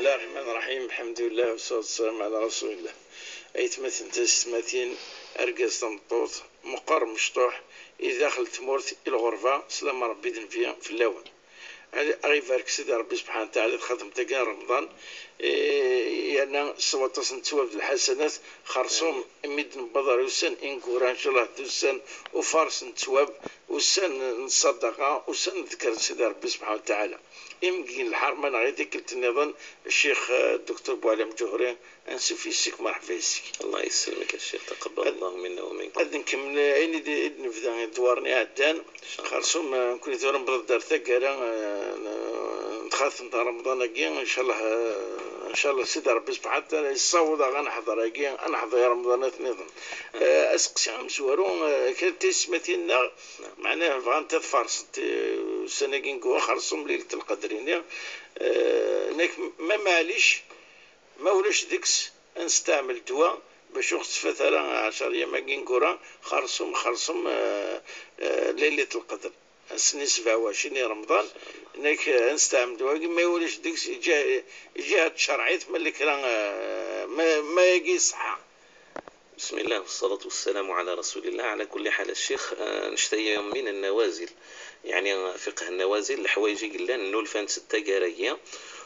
الله الرحمن الرحيم. الحمد لله والصلاة والسلام على رسول الله. أيتمثل تستمثين أرقص تمطوط مقر مشطوح إذا دخل تمورت الغرفة سلام ربي فيها في اللون غير يبارك سيدي ربي سبحانه وتعالى خدم تلقى رمضان يعني سوى تصن تواب الحسنات خرصوم ميد نبضر وسن إنكورا إن شاء الله دوسن وفارس نتواب وسن نصدقة وسن نذكر سيدي ربي سبحانه وتعالى. يمكن الحرمة غير ذكرت النظام الشيخ الدكتور بوعلم جوهري أنسو في السيك مرحبا يسك. الله يسلمك الشيخ، تقبل الله منا ومنكم. غادي نكمل عيني نبدا دوارني عدان خرصوم نكون دورا نبدا دار ثقاله نتخاف نتاع رمضان كي ان شاء الله سيدي ربي سبحانه وتعالى يصوض غنحضر كي انا حضر رمضان نظام اسقسي مسورو كانت تسمتينا معناه فغان تفارس السنه كي نكون خرصوم ليله القدرين ما معليش ما ولاش ديكس نستعمل دواء باش نخطف مثلا 10 ايام كي نكون خرصوم ليله القدر السنة 27 رمضان انك نستعمل دواء ما يوليش ديكس جهه شرعيت ملي كرا ما يجي صحه. بسم الله والصلاة والسلام على رسول الله. على كل حال الشيخ نشتي من النوازل، يعني فقه النوازل الحوايج قلنا نولفان 6 قرايه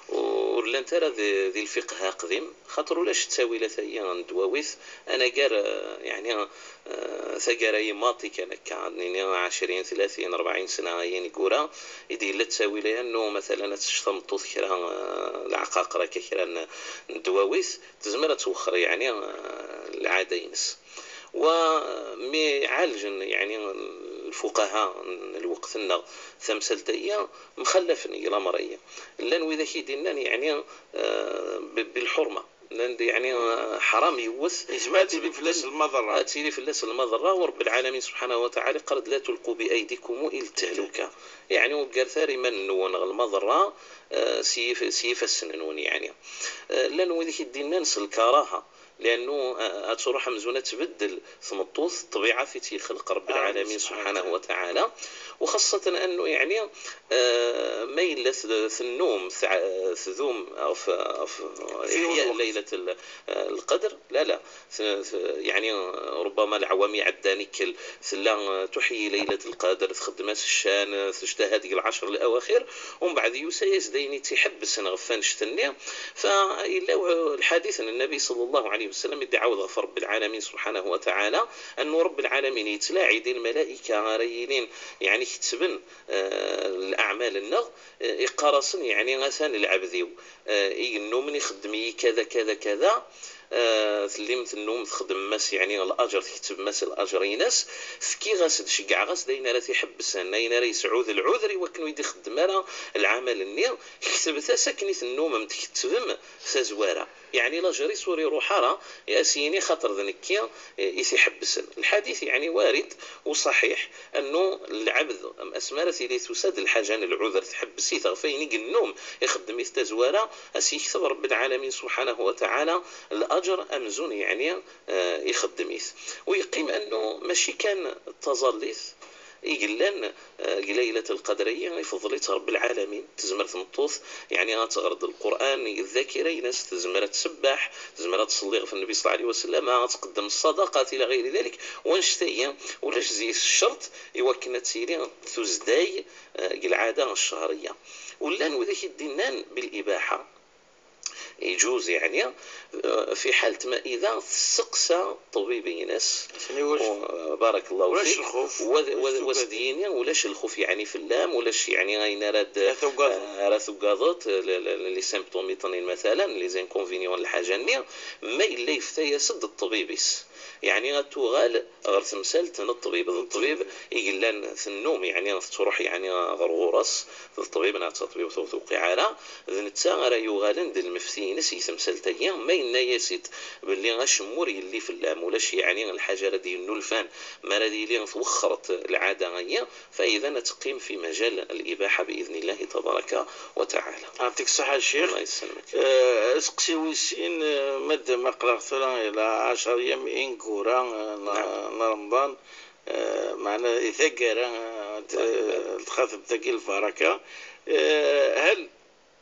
ولا ترى ذي الفقه قديم خاطر ولاش تساوي هي ندواويث انا قار يعني ثقراي ماطي كان كان 20 30 40 سنه يعني كورا يدير لا تساوي لها انه مثلا تشطمطو كرا العقاقره كرا ندواويث تزمر توخر يعني العاده ينس ومي عالج يعني الفقهاء الوقتنا ثمثلتية مخلفني الى مريه لان واذا كيدينا يعني بالحرمه لان يعني حرام يوث اجمالتي لي فلاس المضره تيلي فلاس المضره ورب العالمين سبحانه وتعالى قرد لا تلقوا بايديكم الى التهلكه يعني وقال ثاري من نون المضره سيف السننون يعني لان واذا كيدينا نس الكراهه لانه تروح مزونه تبدل ثمطوث الطبيعه في تيخلق رب العالمين سبحانه وتعالى وخاصه انه يعني ما يلث النوم ثذوم في احياء ليله القدر لا يعني ربما العوامي عدانك ثلا تحيي ليله القدر تخدمات الشان تجتهد العشر الاواخر ومن بعد يسيس ديني تحبس غفان شتني فإلا الحديث عن النبي صلى الله عليه وسلم يدعى غفر رب العالمين سبحانه وتعالى أنه رب العالمين يتلاعي دي الملائكة ريلين يعني يكتبن الأعمال النغ يقرصن يعني غسان العبذيو ينو من يخدمي كذا كذا كذا ثلمت النوم تخدم ماس يعني الاجر تكتب ماس الاجر يناس فكي غاسد شقع غاس داينا راه تيحبس ناينا راه يسعود العذري وكنو يدي خدم راه العمل النير كتبتها ساكنيت النوم متكتبم سازواره يعني لاجري سوري روحارا ياسيني خاطر ذنكيا يسيحبسن الحديث يعني وارد وصحيح انه العبد اسمارتي لي تساد الحاجان العذر تحبسي تغفيني النوم يخدم يستزواره اسيكتب رب العالمين سبحانه وتعالى الأجر أمزون يعني يخدميث ويقيم أنه ماشي كان التظليث يقلن ليلة القدرية يفضل رب العالمين تزمر تمطوث يعني تغرد القرآن الذاكرة ناس تزمر تسبح تزمر تصلي في النبي صلى الله عليه وسلم تقدم الصدقات إلى غير ذلك ونشتي ولاش زي الشرط يوكنا تسيري تزداي العادة الشهرية ولان وذاك الدينان بالإباحة يجوز يعني في حالة ما إذا سقسى طبيبي ناس بارك الله فيك وسدينيا ولاش الخوف يعني في اللام ولاش يعني غين راد راثوغاضات لي سيمبتوميطنين مثلا لي زانكونفينيون الحاجه ما الا يفتى يسد الطبيبيس يعني غتوغال غير تمثالت الطبيب يقول لنا في النوم يعني تروح يعني غرغورس الطبيب نعطي توثوقي على ذنتا راه يغالن المفتي نسي تمثالتيا ما ينايسيت باللي غشمور اللي في اللام ولاش يعني الحاجه ردي النلفان ما ردي لي توخرت العاده غيا فاذا تقيم في مجال الاباحه باذن الله تبارك وتعالى. يعطيك الصحه الشيخ. الله يسلمك. اسقسي ويسين مد ما قرأتنا الى 10 ايام ان كورا رمضان معنا يثقر تخاف بتقي البركه هل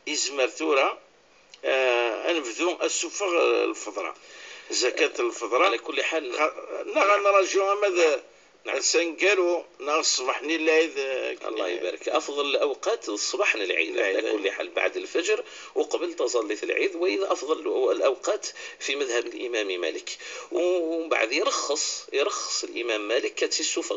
يزمر ثورة أنفذوا السفر الفضراء، زكاة الفضراء. على كل حال نراجعوا ماذا سنقالوا نصبحني العيد. الله يبارك. افضل الاوقات الصباح العيد على كل حال بعد الفجر وقبل تظلة العيد، واذا افضل الاوقات في مذهب الامام مالك. ومن بعد يرخص الامام مالك كاتي السفر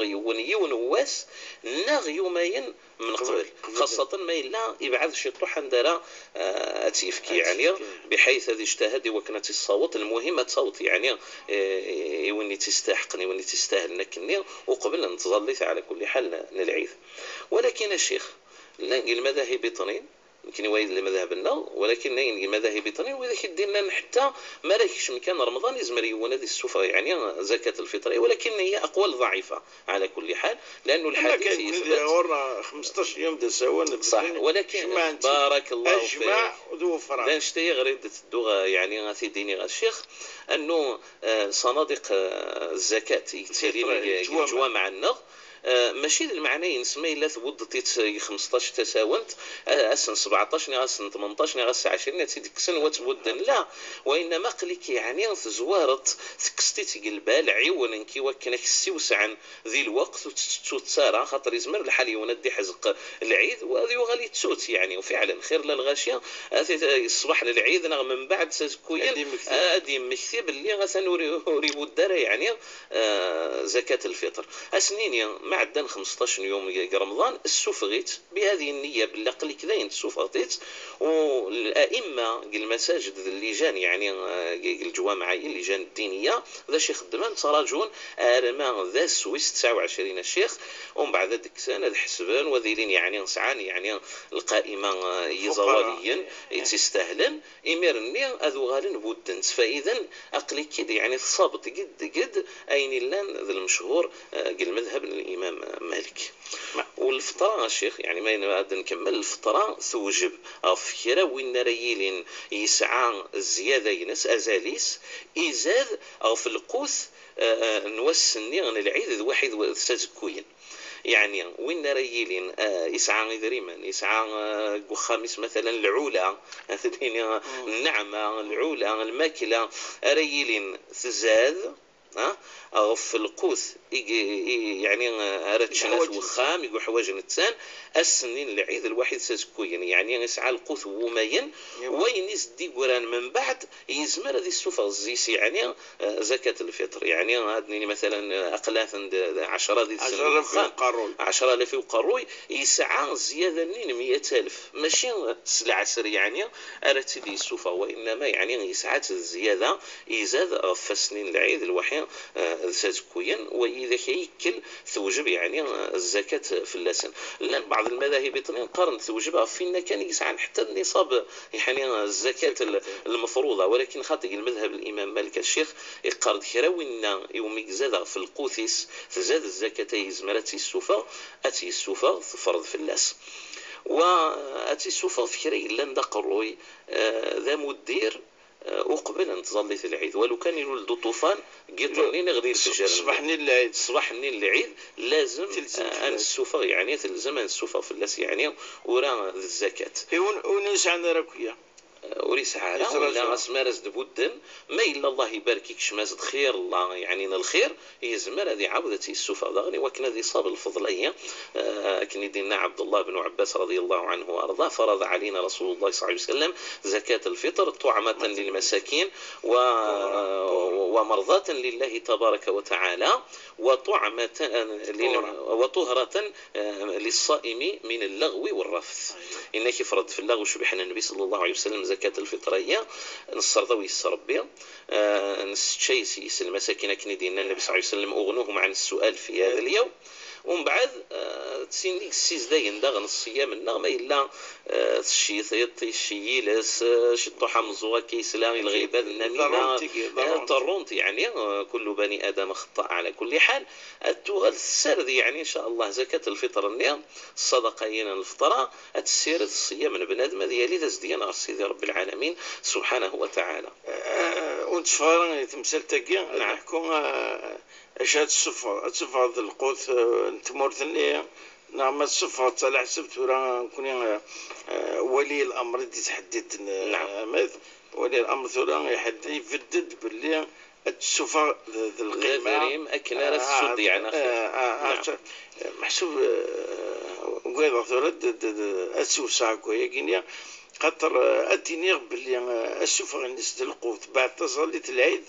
ونواس ناغ يومين من قبل، خاصة ما إلا يبعث شي طحن دارا أتيفكي يعني، بحيث هذه اجتهد وكانت الصوت المهمة صوت يعني واني تستحقني واني تستاهل نكني وقبل أن تظليت على كل حال نلعيذ. ولكن الشيخ لاقي المذاهب طنين يمكن يويد لمذهبنا، ولكن نين المذاهب طنين، واذا كدينا حتى ما راكش مكان رمضان يزمر يونا هذه السفره يعني زكاه الفطر، ولكن هي اقوال ضعيفه على كل حال، لانه الحديث يثبت 15 يوم دسوان صح. ولكن بارك الله فيك اجمع ذو فرع لا نشتي غريدة الدغة يعني غاثي ديني الشيخ انه صناديق الزكاه يتسالي الجوامع النغ ماشي المعنى ينسمى الا ثبوت 15 تساونت اسن 17 اسن 18 غاس 20 تيديك سن وتبودن لا، وانما قليك يعني زوارت تكستي قلبال عيون كي وكنك السوسعن ذي الوقت وتسارى خاطر يزمر الحال يوندي حزق العيد وهذه غالي تسوت يعني. وفعلا خير للغاشيه الصباح للعيد من بعد تزكوين ادي مكتب اللي غسنوري الدار يعني زكاه الفطر اسنين ما عندنا 15 يوم رمضان السفغيت بهذه النية بالعقل كذاين السفغيت. والأئمة المساجد اللجان يعني الجوامع اللجان الدينية ذا شيخ الدمان تراجون أرما ذا سويس 29 الشيخ، ومن بعد ذلك سنة الحسبان وذيلين يعني نسعان يعني القائمة يزواليا يتستهلن إميرني أذو غالن بودنت. فإذا أقلي كده يعني الصابت قد أين لان ذا المشهور المذهب الإمام مالك. والفطرة الشيخ يعني ما نقدر نكمل الفطرة توجب أفكرة وين ريلين يسعى الزيادة ينس أزاليس إزاد أو في القوس نوسني عن العيد واحد وستزكوين يعني وين ريلين يسعى دريما يسعى خامس مثلا العولة النعمة العولة الماكلة ريلين تزاد أو في القوس يعني أردشنات وخام يقول حواج نتسان السنين العيد الواحد سازكوين يعني يسعى القوس ومين وين يزدي قران من بعد يزمر هذه السفر الزيس يعني زكاة الفطر يعني هادني مثلا أقلاث 10 ذي السنة 10,000 وقروي يسعى زيادة 100,000 ماشي سلع سر يعني أردت دي السفر، وإنما يعني يسعى الزيادة يزاد في السنين العيد الواحد سازكوين وإذا كيكل توجب يعني الزكاة في اللسن. لأن بعض المذاهب قارن توجبها فينا كان يسعى حتى النصاب يعني الزكاة المفروضة، ولكن خاطر المذهب الإمام مالك الشيخ يقارن كراوينا يوم زاد في القوثيس تزاد الزكاة يزمرتي السوفة أتي السوفة فرض في اللس وأتي السوفة فكري لن دقروي ذا مدير وقبل أن تظلي في العيد ولو كان يولدوا طوفان قطرني نغدي الفجر صباح العيد لازم أن السوفة يعني تلزم أن السوفة في اللس يعني ورا الزكاة ونسى عندنا ركوية وريس على ولا اسمارز دبودن ما إلا الله يباركك شماز خير الله يعني الخير يزمر هذه عودتي السوفة ضغني وكنا ذي صاب الفضلية كن دينا عبد الله بن عباس رضي الله عنه وأرضاه فرض علينا رسول الله صلى الله عليه وسلم زكاة الفطر طعمة للمساكين ومرضاة لله تبارك وتعالى وطهرة للصائم من اللغو والرفث. إنك فرض في اللغو شبحنا النبي صلى الله عليه وسلم زكاة الفطرية نصرضوي السربية نسشي سيس المساكين كندينا النبي صلى الله عليه وسلم أغنوهم عن السؤال في هذا اليوم. ومن بعد تسينيك السيز داين داغن الصيام النغمة إلا الشيطيط الشييلس شطوحة مزوغة كيسلام الغيبة النميمة طرونت يعني كل بني آدم خطأ على كل حال التوغل السرد يعني إن شاء الله زكاة الفطر النيام الصدقين الفطرة السيرة الصيام من بنادم هذه يلي تزدينا السيد رب العالمين سبحانه وتعالى. ونتفارن تمثال تقيا نحكم أشهد الصفة القوت تمرثني نعم الصفة تلا حسبت ورا كوني ولي الامر اللي تحدد نعم. ماذا ولي الامر ثورة يحدد يفدد باللي السفر ذي القيمة غادريم أكنار السود يعني أخي. نعم. محسوب وقيضة ثورة السوسة كويا كينيا خاطر أتيني باللي السفر الناس القوت بعد تصليت العيد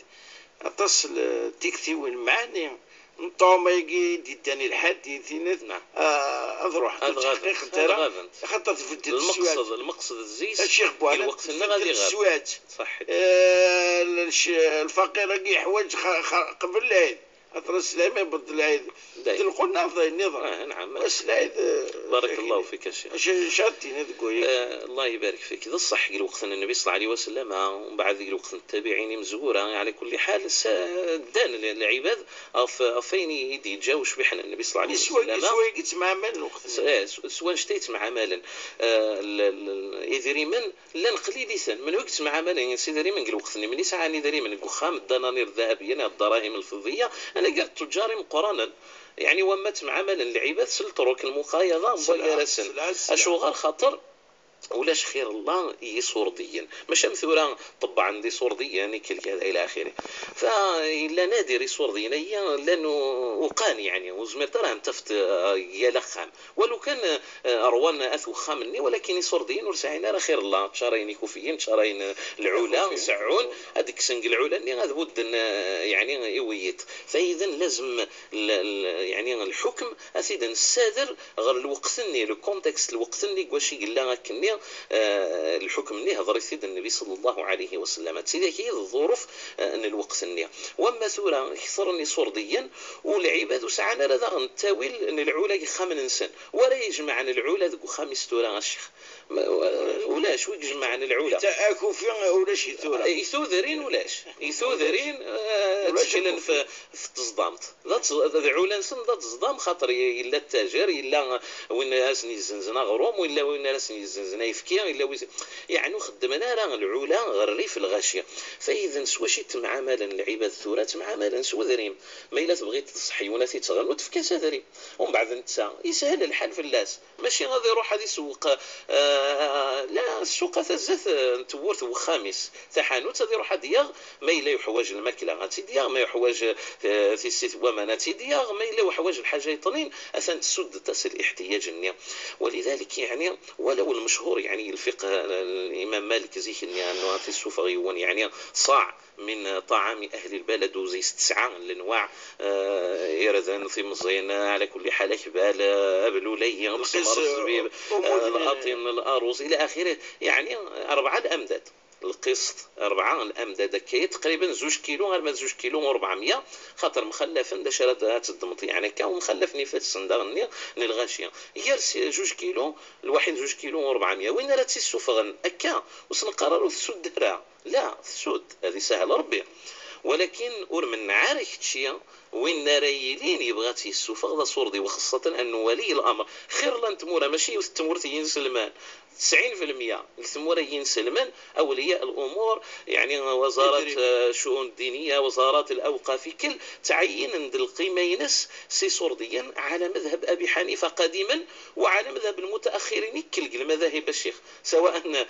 أتصل تيكتي وين معاني نطوما يجي ديتاني الحد يثينت. نعم. أضروح تحقيق ترى خطط في المقصد الزيس الشيخ بوانا الوقت غادي السوات صح. الفقير يحوج قبل العيد أطر السلامة يبرد العيد تلقونا في النظام. نعم. العيد بارك الله فيك الشيخ. شاتين تقول الله يبارك فيك. إذا صح الوقت النبي صلى الله عليه وسلم ومن بعد الوقت التابعين مزهورة على كل حال دان العباد فين يدي جاوش بحنا النبي صلى الله عليه وسلم سواء قلت مع مال سواء شتيت مع مالا يدري من لن قليل لسان من وقت مع مالا سيدري من الوقت من يسعى ندري من القخام الدنانير الذهبية الدراهم الفضية أنا قلت تجاري مقرانا يعني ومت مع مالا العباد سلطرك المقايضة مباشرة أشغال خطر ولاش خير الله يصورديا مش مثورا طبعا دي صورديا نكل كذا الى اخره. فإلا نادر صورديا لانه وقان يعني وزمرت راه انتفت يا لخام ولو كان اروان اثو خامني ولكن صورديا ورسعينا راه خير الله شهرين كوفيين شهرين العلا سعون هذيك سنق العلا اللي غاد بود يعني يويت. فاذا لازم يعني الحكم اسيدا السادر غير الوقتني لو كونتكست الوقتني واش يقلا كني الحكم اللي هضر سيد النبي صلى الله عليه وسلم تسيدك هي الظروف ان الوقت النية وما ثورة كثرني صرديا والعباد سعنا لذا نتاول ان العلا خامن انسان ولا يجمع عن العلا ذو خامس ثورة الشيخ ولاش ويجمع عن العلا تاكو في ولاش ثورة يثوذرين ولاش يثوذرين تشكلن في تصدامت ذات العلا نسن ذات تصدام خاطر الا التاجر الا وين ناسني الزنزنا غروم ولا وين ناسني الزنزنا يفكي الا يعني خدمنا راه العلا غري في الغاشيه. فاذا سواشيت معاملا العباد ثورات معاملا سوذريم ما الا تبغي تصحي وناسي تغنوا تفكا سادري ومن بعد انت يسهل الحال في الناس ماشي غادي يروح هذه سوق لا السوق تزات تورث وخامس تحانوت غادي يروح دياغ ما الا يحواج الماكله غاتي دياغ ما يحواج في السيت ومناتي دياغ ما الا يحواج الحاجه يطنين اثن تسد تسل احتياج النية. ولذلك يعني ولو المشهور يعني الفقه الامام مالك زيكني انه في السفغيون يعني صاع من طعام اهل البلد وزي 9 الانواع يرذن في مزين على كل حال كبال ابلولي الصمر الزبيب الاطين الارز الى اخره يعني 4 الامداد القسط 4 الامداد كي تقريبا 2 كيلو غير ما 2 كيلو و400 خاطر مخلف دا شرات تدمط يعني كا ومخلف نفاس صندغني الغاشيه غير 2 كيلو الواحد 2 كيلو و400 وين راه تيسوفغن اكا وسنقرروا السود درا لا السود هذه سهل ربي ولكن ور من عارك تشيا وين رايلين يبغى تيسوفغ ذا صوردي وخاصه انه ولي الامر خير لان تموره ماشي تمورتين سلمان 90% الثموريين سلمان أولياء الأمور يعني وزارة الشؤون الدينية وزارات الأوقاف كل تعين عند القيمة ينس سي صرديا على مذهب أبي حنيفة قديما وعلى مذهب المتأخرين كل المذاهب الشيخ سواء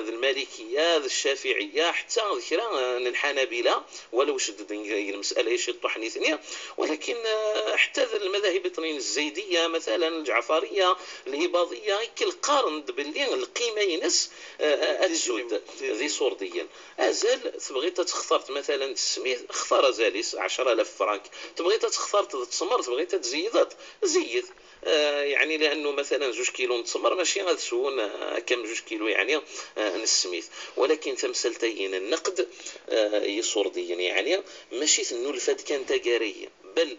المالكية الشافعية حتى ذكرى الحنابلة ولو شدد المسألة يشط حنيثنية ولكن حتى المذاهب الاثنين الزيدية مثلا الجعفرية الإباضية كل قارن باللي القيمة ينس السود ذي صورديا أزال تبغي تختارت مثلا السميث اختار زاليس 10,000 فرنك تبغي تختار تسمر تبغي تزيدت زيد يعني لانه مثلا 2 كيلو نتسمر ماشي غتسون كم 2 كيلو يعني نسميث ولكن تمثلتين النقد يصورديا يعني ماشي النلفات كان تجاريه بل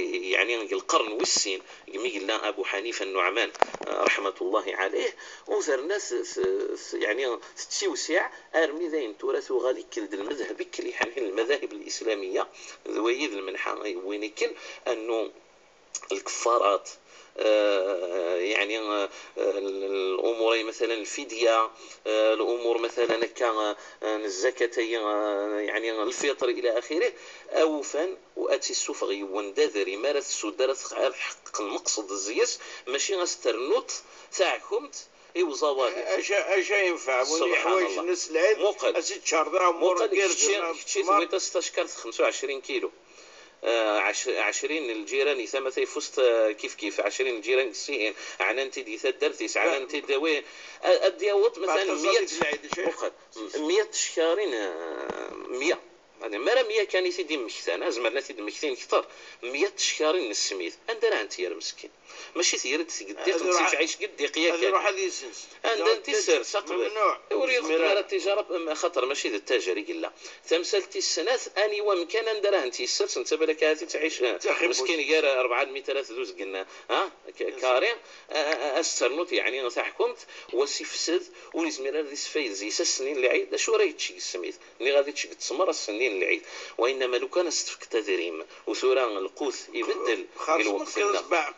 يعني القرن والسين قلنا ابو حنيفه النعمان رحمه الله عليه وزر ناس يعني تتوسع ارمي ذين تراث غالي كل المذهب كل يعني المذاهب الاسلاميه ويد المنحى وين كل انه الكفارات يعني الامور الامور مثلا الفديه، الامور مثلا كان الزكاه يعني الفطر الى اخره، اوفا واتي السفغي وندذري مارس السودرة حقق المقصد الزياس ماشي غسترنوت تاعكم يوزاوالي اجا ينفع وني سبحان حوايج الله. الناس العيد موقل ازيد شهر درا مور كتشي زويتا 16 25 كيلو، 20 الجيران ثم فزت كيف 20 الجيران السيئين عنانتي دي درتيس عنانتي داوي الدياوت مثلا 100 شهرين 100 انا مرة 100 كان يسيدي مكتان ازمرنا تيد مكتين كثر 100 شهرين السميت اندر انت يا مسكين ماشي ثيرد قدي تعيش قدي قياك هذا روح ليسنس عند انت سير سقبل ممنوع وريد غير التجاره خطر ماشي ذا التاجر قلا تمثلتي السنات اني ومكان اندر انت سير انت بالك هاتي تعيش مسكين يقرا 400 3 دوز قلنا ها كاري استرنوت يعني تحكمت وسيفسد ولزمير هذه سفايد زي السنين اللي عيد شو راهي تشي السميت اللي غادي تسمر السنين العيد، وانما لو كان استفكت ذريم وثوران القوث يبدل الوقت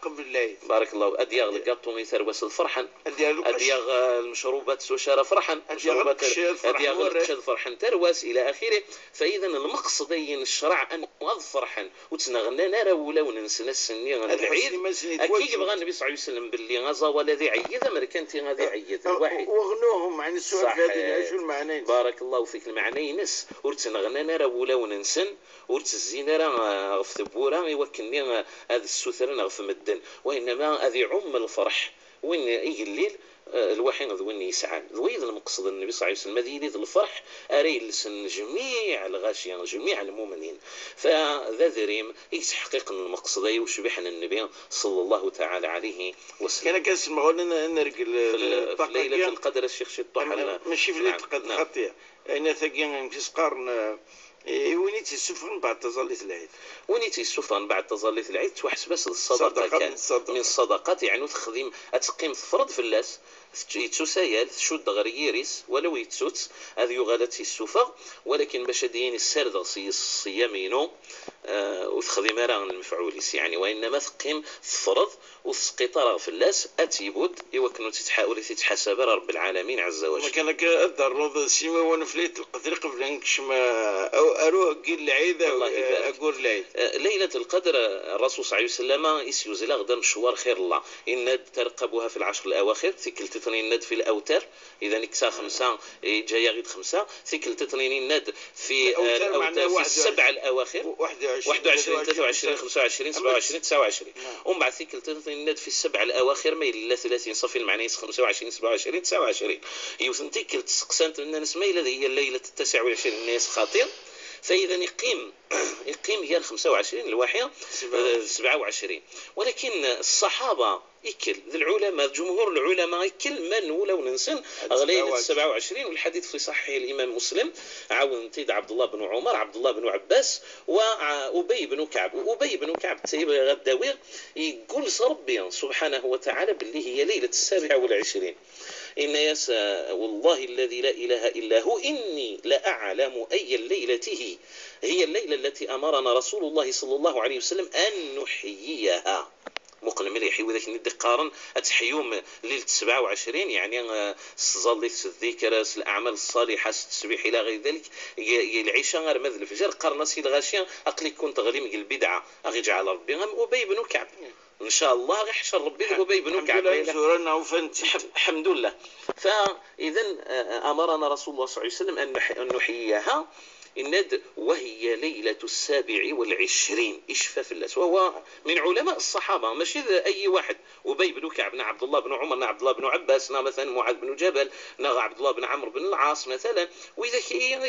قبل العيد بارك الله ادياغ القاطون يثروس الفرحا ادياغ المشروبات سوشاره فرحا مشروبات ادياغ القشاد فرحا ترواس الى اخره. فاذا المقصدين الشرع ان فرحا وتنغنى نرى ولو ننسى السنين العيد اكيد بغى النبي صلى الله عليه وسلم باللي غزا والذي عيد مركنتي غادي عيد الواحد وغنوهم عن السؤال هذه شو المعنى بارك الله فيك المعنى ينس ورتنغنى نرى ولو ننسن ورتزينا راه غف ثبورا يوكلني هذا السثر غف مدن، وانما هذه عم الفرح وين يقليل الوحي وين يسعى ذويذ المقصد النبي صلى الله عليه وسلم هذه الفرح اري لسن جميع الغاشيين جميع المؤمنين. فذا ذريم يتحقق المقصد وشبحنا النبي صلى الله تعالى عليه وسلم. كان كنسمعوا لنا نرجل في ليله القدر الشيخ شطوح ماشي في ليله القدر خطيه انا ثقين يمكن قارن وين تيسفرن بعد تظليت العيد وين تيسفرن بعد تظليت العيد توحس بس الصدقه كان من الصدقات يعني تخدم تقيم فرض في الناس يتسايل تشد غريريس ولو يتسوت هذه يغالت السفر، ولكن باش دين السرد الصيامينو وتخدم راه المفعوليس يعني، وانما تقيم فرض وسقيطار في الناس اتيبود يوكنوا تتحاول تتحسب رب العالمين عز وجل. كان الدروض سيما وانا في ليله القدر قبل نكشم او اروح قيل العيد اقول العيد ليله القدر الرسول صلى الله عليه وسلم يسيوزل غدا مشوار خير الله ان ترقبوها في العشر الاواخر ثقل تثنين ند في الاوتار اذا نكسا 5 جايه غير 5 ثقل تثنين ند في الاوتار في السبع الاواخر 21 23 25 27 29 ومن بعد ثقل تثنين ند في السبع الاواخر ما الى 30 صفي المعنى 25 27 29 يوثن ثقل تسقسنت من الناس ما هي الليله 29 الناس خاطر. فإذا يقيم هي 25 الواحية 27 ولكن الصحابة يكل العلماء جمهور العلماء يكل من ولو ننسن أغلية 27 والحديث في صحيح الإمام مسلم عاون تيد عبد الله بن عمر عبد الله بن عباس وأبي بن كعب وأبي بن كعب تيب غداوير يقول ربي سبحانه وتعالى باللي هي ليلة 27 إن يسا والله الذي لا إله إلا هو إني لأعلم أي الليلة هي الليلة التي أمرنا رسول الله صلى الله عليه وسلم أن نحييها مقل مليحي وذاك ندي قارن أتحيوم ليلة 27 يعني صليت الذكر الأعمال الصالحة التسبيح إلى غير ذلك العشاء غير مذل الفجر قرن سيد غاشيا أقلي كنت غليم البدعة أغي جعل ربي أبي بن كعب إن شاء الله غير حشر ربي أبي بن كعب الحمد لله. فإذا أمرنا رسول الله صلى الله عليه وسلم أن نحييها الند وهي ليلة 27 إشفاف الناس وهو من علماء الصحابة ماشي أي واحد أبي بن كعب عبد الله بن عمر عبد الله بن عباس مثلا معاذ بن جبل عبد الله بن عمرو بن العاص مثلا وإذا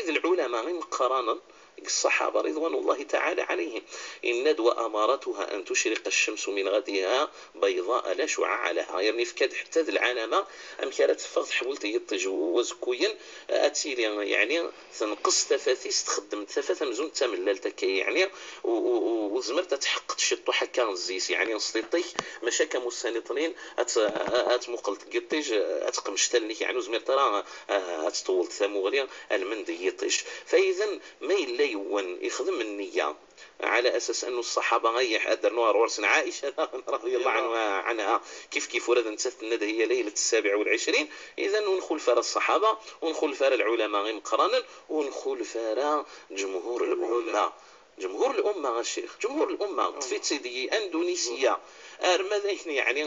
العلماء قرانا الصحابة رضوان الله تعالى عليهم الند وأمارتها أن تشرق الشمس من غدها بيضاء لا شعاع لها يعني فكاد حتى العلامة أم كانت فرض حولت يطج وزكويا أتيل يعني تنقص تفاثيس تخدم تفاث مزون تمللتك يعني وزمرت تحقق شطو حكا الزيس يعني نصطيطي مشاكا مستنطنين أتمقلت قطيج أتقمشتلني يعني وزمرت راه أتطولت ثموغليا المندي يطيج. فإذا ما إلا يون يخدم النية على اساس انه الصحابه غيح ادرنوها رورسن عائشه رضي الله عنها كيف ورد نتسنى هي ليله 27، اذا ندخل فار الصحابه وندخل فار العلماء مقرانا وندخل فار جمهور الامه. جمهور الامه الشيخ، جمهور الامه طفيت سيدي اندونيسيا ارمذين يعني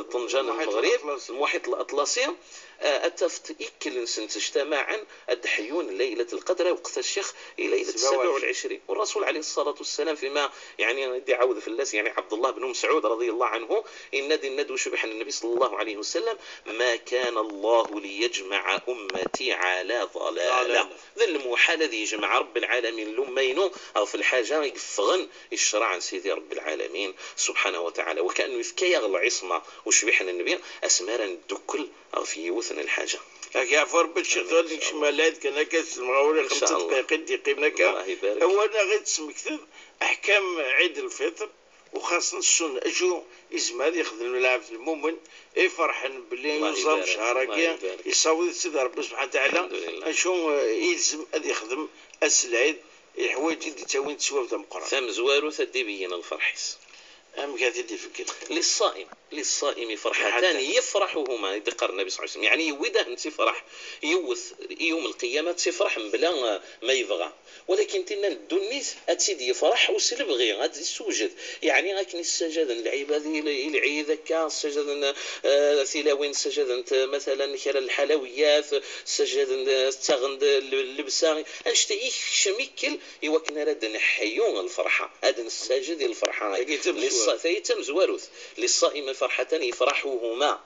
طنجان المغرب المحيط الاطلسي اتفت إكل تجتمعا الدحيون ليلة القدر وقت الشيخ ليلة 27، والرسول عليه الصلاة والسلام فيما يعني يدي عوذ في الناس يعني عبد الله بن مسعود رضي الله عنه إن دي الندو شبح النبي صلى الله عليه وسلم ما كان الله ليجمع أمتي على ضلالة، ذا المحال الذي يجمع رب العالمين لمينو أو في الحاجة يفغن الشرع عن سيدي رب العالمين سبحانه وتعالى، وكأنه يفكي العصمة وشبح النبي أسمارا الدكل أو في يوثن الحاجة كافر بالشغل شمالات كنا كاسمعوا 5 دقائق دقيقة هو أنا غير تسمكتب أحكام عيد الفطر وخاصة السنة أجو يزماد يخدم العبد المؤمن يفرحن باللي ينظم شهركيا يصوت سيدي ربي سبحانه وتعالى أشو يلزم أن يخدم السلعيد الحوايج اللي تساوين تسوى في القرآن ثم زوارو ثدي بينا الفرحيس أم كاتدي فكر للصائم فرحتان يفرحهما ذكر النبي صلى الله عليه وسلم، يعني يوده انت فرح يوث يوم القيامة تفرح بلا ما يبغى، ولكن تنا الدنيس اتسيد يفرح وسلب غير غادي السوجد يعني غاكن السجد العباد العيد كا السجد ثلاوين سجد مثلا كلا الحلويات سجد تغند اللبسه انشتي شميكل يوكنا رد نحيون الفرحه هذا الساجد الفرحه يتم زواروث للصائم فرحتان يفرحهما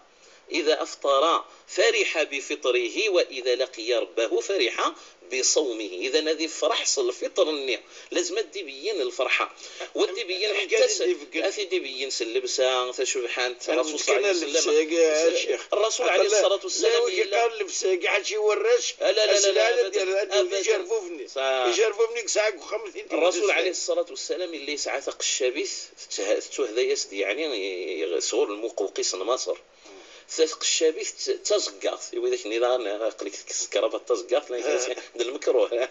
إذا أفطر فرح بفطره وإذا لقي ربه فرح بصومه. إذا هذه فرح صل الفطر النية لازم تبين الفرحة وتبين حتى تبين اللبسة سبحان الرسول صلى الله عليه وسلم الرسول عليه الصلاة والسلام قال اللبسة قاعد شي ورش لا يجرفوني ساعة وخمس الرسول عليه الصلاة والسلام اللي ساعة قشابيث تهذا يسد يعني صور المقوقيس مصر ثق الشابيث تزقاط وذاك نيران قلك كربة تزقاط لا المكروه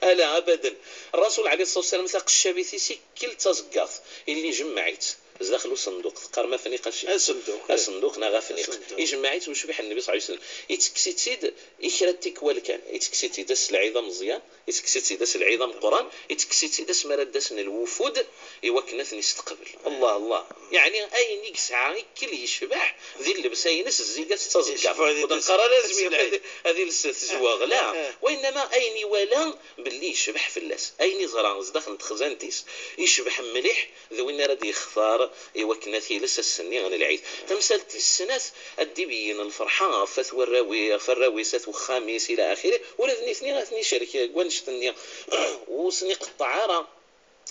لا ابدا. الرسول عليه الصلاه والسلام ثق الشابيث يسكل تزقاط اللي جمعت داخلو صندوق قار ما فنيقش الصندوق نا غافنيق يجمعيت وشبح النبي صلى الله عليه وسلم يتكسيتيد يكرتك والكان يتكسيتي داس العظام مزيان يتكسيتي داس العظام القران يتكسيتي داس مرادسن الوفود يوكنث نستقبل الله يعني اي نيك ساعه كل يشبح ذي اللبسه ينس الزيقات تزقع ودنقرا لازم هذه الزواغ لا وانما ايني ولا باللي يشبح في اللاس ايني زران داخل خزانتيس يشبح مليح ذوين راه يختار وكناثي لسه السني غير العيد تمثال السنات الدبيين الفرحه فتوى الراوي فالراوي سات وخامس الى اخره ولا اثنين غاثني شركه وانشتني وسني قطعاره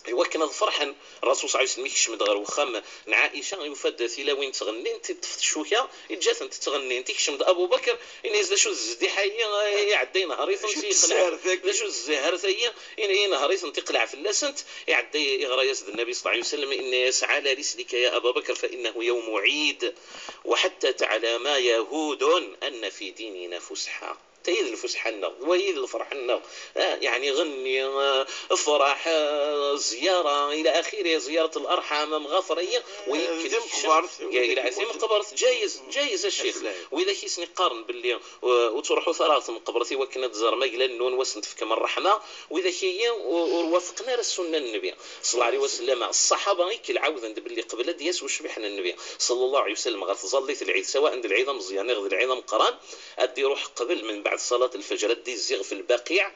يوكن فرحا الرسول صلى الله عليه وسلم يكشمد غير وخام عائشه يفد ثلاوين تغني انت تفتشوكا جات انت تغني انت كشمد ابو بكر ان يزد شو الزديحيه يعدي نهاري تنقلع شو الزهر ثي ان نهاري تنقلع في اللسنت يعدي يغرى يزد النبي صلى الله عليه وسلم ان يسعى لرسلك يا ابا بكر فانه يوم عيد وحتى تعلم يهود ان في ديننا فسحه تيد الفسحنا ويد الفرحنا يعني غني افرح زياره الى اخره زياره الارحام مغفريه ويمكن الى عثيم قبرت جايز الشيخ واذا كيسني قارن باللي وتروحوا ثلاث من قبرتي وكنت زر مقلا النون وسنت في كما الرحمه واذا كي ووافقنا السنه النبي صلى الله عليه وسلم الصحابه كي العوذ عند باللي قبل دياس وشبحنا النبي صلى الله عليه وسلم غتظليت العيد سواء عند العيد مزيان غد العيد مقران ادي روح قبل من بعد صلاة الفجر دي الزيغ في البقيع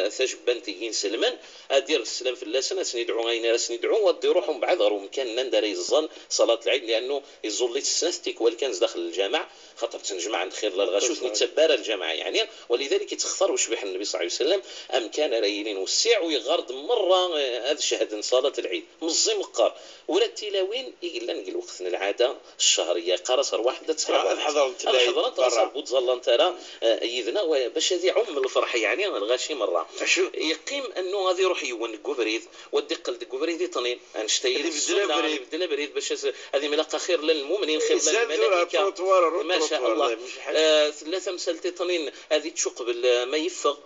ثجبان تيين سلمان ادير السلام في اللسنة سندعو غينا سندعو ودي روحهم بعد غير مكان ندار يزن صلاة العيد لانه يزوليت السنستيك والكنز داخل الجامع خاطر تنجمع عند خير الغشوش نتبارى الجامعة يعني ولذلك يتخثر وشبح النبي صلى الله عليه وسلم ام كان ريلين والسيع ويغرد مرة هذا شهد صلاة العيد مزي مقار ولا التلاوين يقول نقول وقتنا العادة الشهرية قرصر واحدة تحضر الحضرات بوتظل انت راه اذا عندنا باش هذه عم الفرح يعني الغاشي مره اشو يقيم انه غادي يروح يون كوبريد ودي قلد كوبريد طنين انشتي اللي بدلا بريد باش هذه ملاقه خير للمؤمنين خير للملائكه ما شاء الله. ثلاثه مسالتي طنين هذه تشق ما يفغ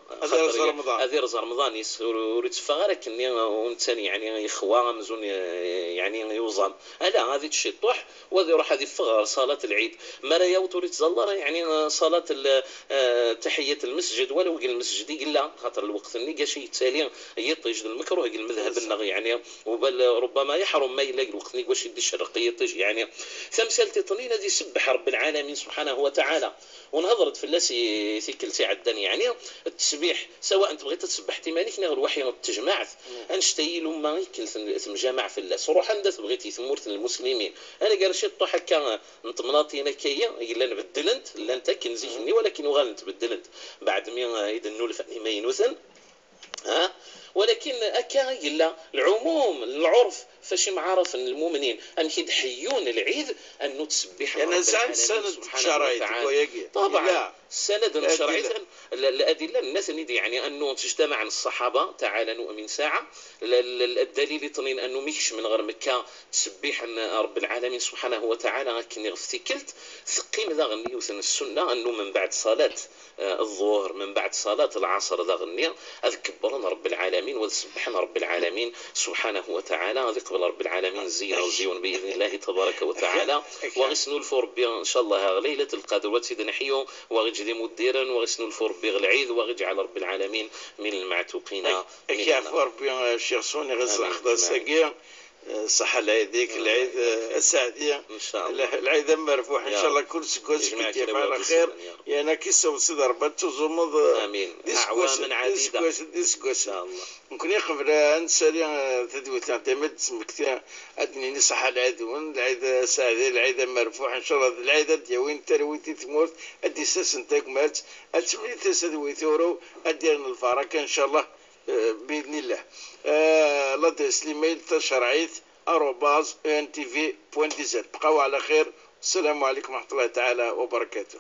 هذه رز رمضان يوريت فغارك ونتاني يعني يخوا مزون يعني يوزن لا هذه الشطوح وهذه يروح هذه فغر صلاه العيد ما لا يوتوريت زلره يعني صلاه تحيه المسجد ولو قال المسجد يقول خاطر الوقت اللي قاش يتالي يطيج المكروه قال المذهب النغي يعني وبل ربما يحرم ما يلاقي الوقت اللي واش يدي الشرق يطيج يعني ثمثال طنين هذه يسبح رب العالمين سبحانه وتعالى ونهضرت في اللاسي ثيكلتي عدني يعني التسبيح سواء انت بغيت تسبح تيمانيك نغ الوحي تجمعت انشتي لما يكل تمجمع في الله صروح عندك بغيتي ثمورت المسلمين انا قال شي طو هكا نطمناطينا كيا الا نبدلنت لا انت كنزيني ولكن وغال نتبدلنت بعد ما يدنوا الفني ما ينوثن ولكن اكا الا العموم العرف فاش معرف ان المؤمنين ان يحيون العيد انه تسبح انا سند شرايط طبعا سند شرعي الادله الناس يعني انه تجتمع الصحابه تعالى نؤمن ساعه الدليل يطنين انه ميكش من غير مكه تسبيح ان رب العالمين سبحانه وتعالى كني غفتكلت ثقيم ذا غني وثن السنه انه من بعد صلاه الظهر من بعد صلاه العصر ذا غني اذكبرنا رب العالمين وسبحنا رب العالمين سبحانه وتعالى قبل رب العالمين زينه وزيون باذن الله تبارك وتعالى وغسنوا الفربي ان شاء الله ليله القدر وتدنحيو وغجدي مديرا وغسنوا الفربي العيد وغجعل رب العالمين من المعتوقين يا ربي الشيخ سوني غزل اخضر ساقيه صحة العيديك العيد السعدية ان شاء الله العيد مرفوح ان شاء الله كل سكوز كتير على خير يعني كيس وصدر باتو زمض امين اعواما عديدة ديسكوس ان شاء الله ممكن يقبل انسري تدوي تعتمد مكتير ادني صحة العيد العيد السعدية العيد مرفوح ان شاء الله العيد ديوين ترويتي تموت ادي سنتك مات اتمنى تسدوي ثورو اديرنا الفركة ان شاء الله باذن الله. لدرس الايميل تشرعيت @ntv.dz. بقوا على خير. السلام عليكم ورحمه الله تعالى وبركاته.